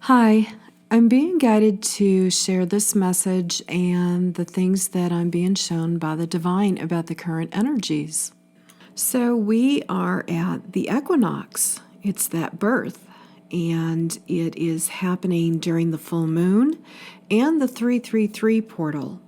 Hi, I'm being guided to share this message and the things that I'm being shown by the divine about the current energies. So, we are at the equinox. It's that birth, and it is happening during the full moon and the 333 portal.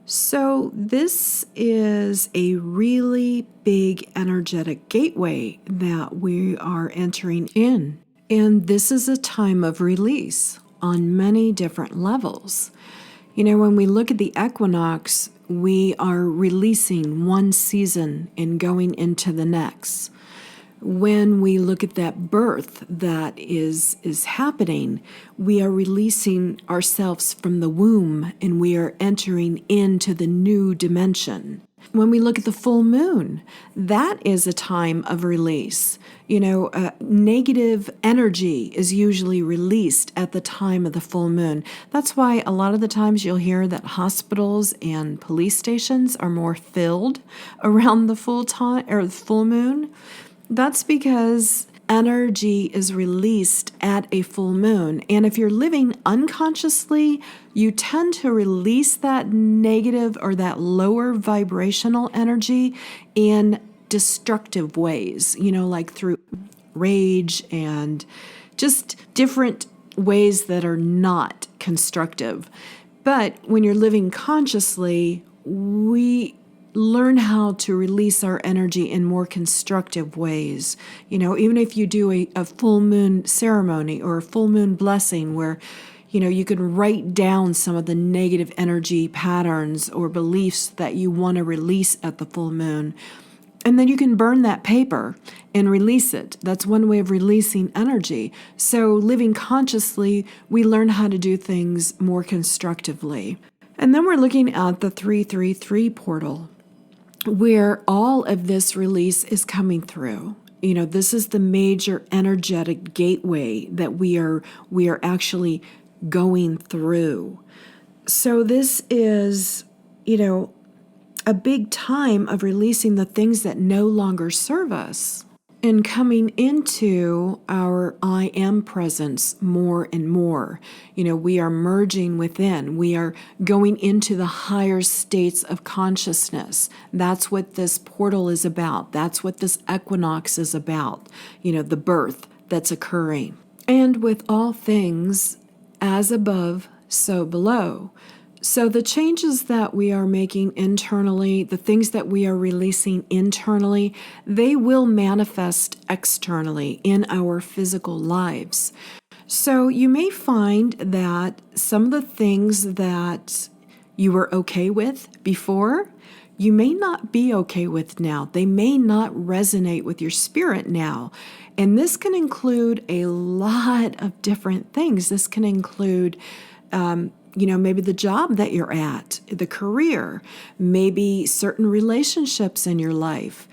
So, this is a really big energetic gateway that we are entering in. And this is a time of release on many different levels. When we look at the equinox, we are releasing one season and going into the next. When we look at that birth that is happening, we are releasing ourselves from the womb and we are entering into the new dimension. When we look at the full moon, that is a time of release. Negative energy is usually released at the time of the full moon. That's why a lot of the times you'll hear that hospitals and police stations are more filled around the full time or the full moon. That's because energy is released at a full moon. And if you're living unconsciously, you tend to release that negative or that lower vibrational energy in destructive ways, like through rage and just different ways that are not constructive. But when you're living consciously, we learn how to release our energy in more constructive ways. Even if you do a full moon ceremony or a full moon blessing where, you can write down some of the negative energy patterns or beliefs that you want to release at the full moon. And then you can burn that paper and release it. That's one way of releasing energy. So living consciously, we learn how to do things more constructively. And then we're looking at the 333 portal, where all of this release is coming through. This is the major energetic gateway that we are actually going through. So this is, a big time of releasing the things that no longer serve us and coming into our I am presence more and more. We are merging within. We are going into the higher states of consciousness. That's what this portal is about. That's what this equinox is about, the birth that's occurring. And with all things, as above, so below. So the changes that we are making internally, the things that we are releasing internally, they will manifest externally in our physical lives. So you may find that some of the things that you were okay with before, you may not be okay with now. They may not resonate with your spirit now. And this can include a lot of different things. This can include maybe the job that you're at, the career, maybe certain relationships in your life.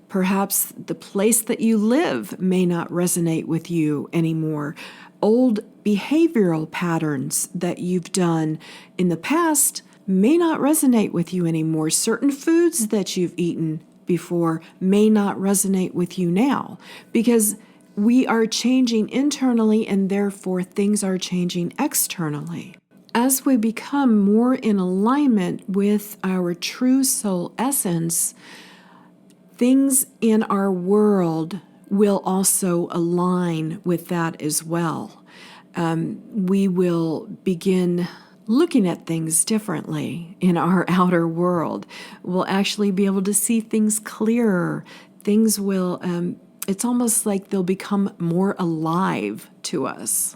Perhaps the place that you live may not resonate with you anymore. Old behavioral patterns that you've done in the past may not resonate with you anymore. Certain foods that you've eaten before may not resonate with you now because we are changing internally and therefore things are changing externally. As we become more in alignment with our true soul essence, things in our world will also align with that as well. We will begin looking at things differently in our outer world. We'll actually be able to see things clearer. Things will, it's almost like they'll become more alive to us.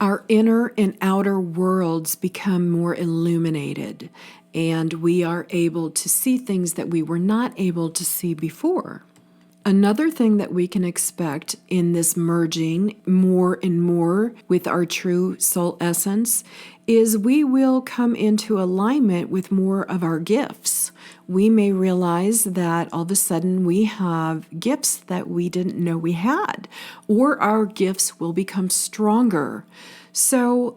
Our inner and outer worlds become more illuminated, and we are able to see things that we were not able to see before. Another thing that we can expect in this merging more and more with our true soul essence is we will come into alignment with more of our gifts. We may realize that all of a sudden we have gifts that we didn't know we had, or our gifts will become stronger. So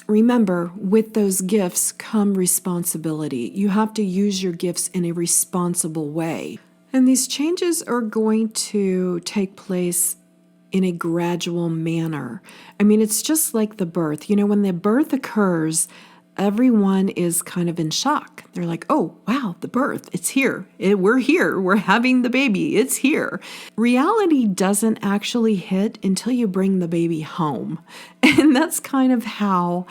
remember, with those gifts come responsibility. You have to use your gifts in a responsible way. And these changes are going to take place in a gradual manner. I mean, it's just like the birth. You know, when the birth occurs, everyone is kind of in shock. They're like, oh, wow, the birth, it's here. We're here. We're having the baby. It's here. Reality doesn't actually hit until you bring the baby home. And that's kind of how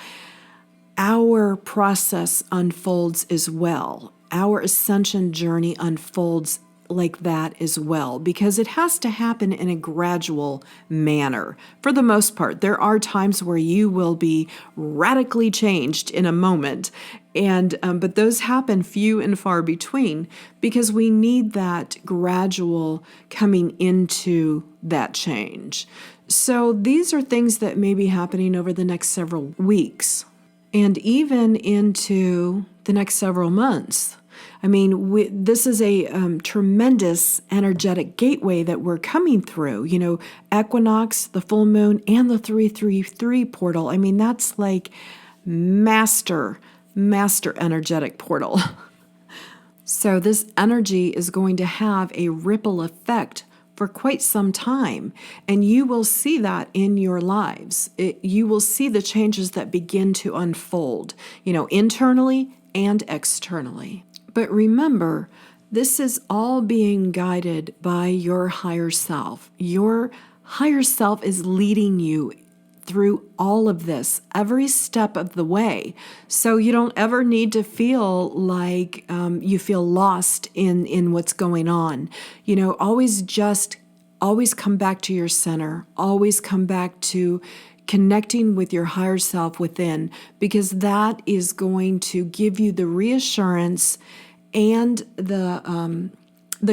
our process unfolds as well. Our ascension journey unfolds like that as well, because it has to happen in a gradual manner. For the most part, there are times where you will be radically changed in a moment, and but those happen few and far between, because we need that gradual coming into that change. So these are things that may be happening over the next several weeks, and even into the next several months. I mean, this is a tremendous energetic gateway that we're coming through. You know, Equinox, the full moon, and the 333 portal. I mean, that's like master energetic portal. So this energy is going to have a ripple effect for quite some time, and you will see that in your lives. You will see the changes that begin to unfold, you know, internally and externally. But remember, this is all being guided by your higher self. Your higher self is leading you through all of this, every step of the way. So you don't ever need to feel like you feel lost in what's going on. You know, always come back to your center. Always come back to connecting with your higher self within, because that is going to give you the reassurance and the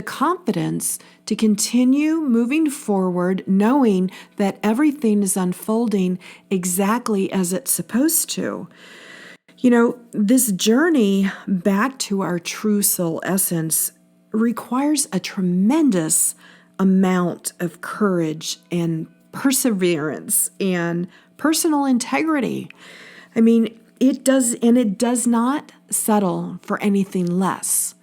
confidence to continue moving forward, knowing that everything is unfolding exactly as it's supposed to. You know, this journey back to our true soul essence requires a tremendous amount of courage and perseverance and personal integrity. I mean, it does not settle for anything less.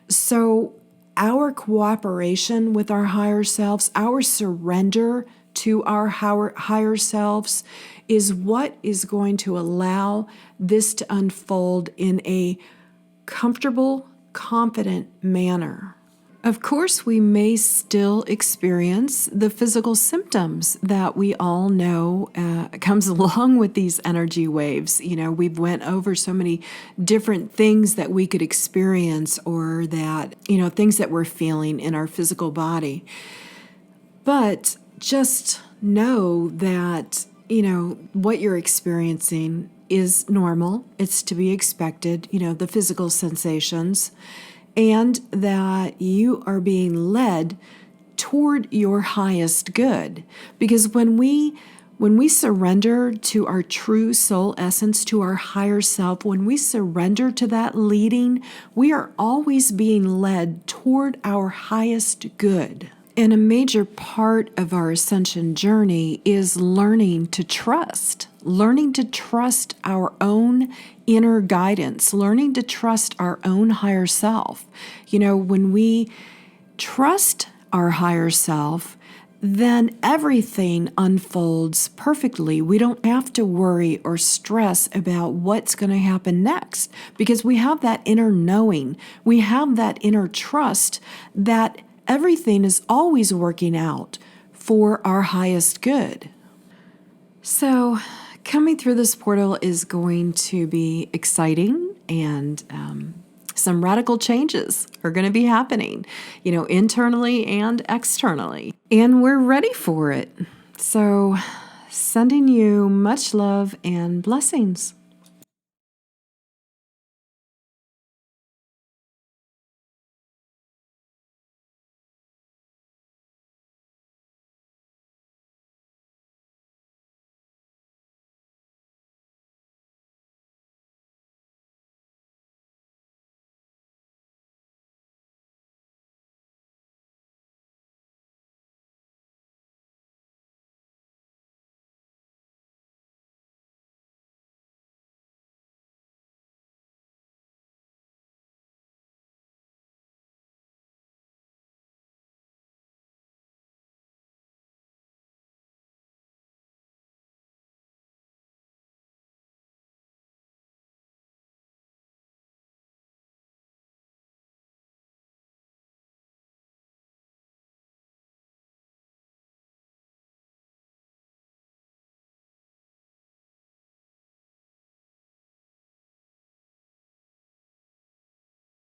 So our cooperation with our higher selves, our surrender to our higher selves, is what is going to allow this to unfold in a comfortable, confident manner. Of course, we may still experience the physical symptoms that we all know comes along with these energy waves. You know, we've went over so many different things that we could experience, or that, you know, things that we're feeling in our physical body. But just know that, you know, what you're experiencing is normal. It's to be expected, you know, the physical sensations, and that you are being led toward your highest good. Because when we surrender to our true soul essence, to our higher self, when we surrender to that leading, we are always being led toward our highest good. And a major part of our ascension journey is learning to trust our own inner guidance, learning to trust our own higher self. You know, when we trust our higher self, then everything unfolds perfectly. We don't have to worry or stress about what's going to happen next, because we have that inner knowing. We have that inner trust that everything is always working out for our highest good. So, coming through this portal is going to be exciting, and some radical changes are going to be happening, you know, internally and externally. And we're ready for it. So, sending you much love and blessings.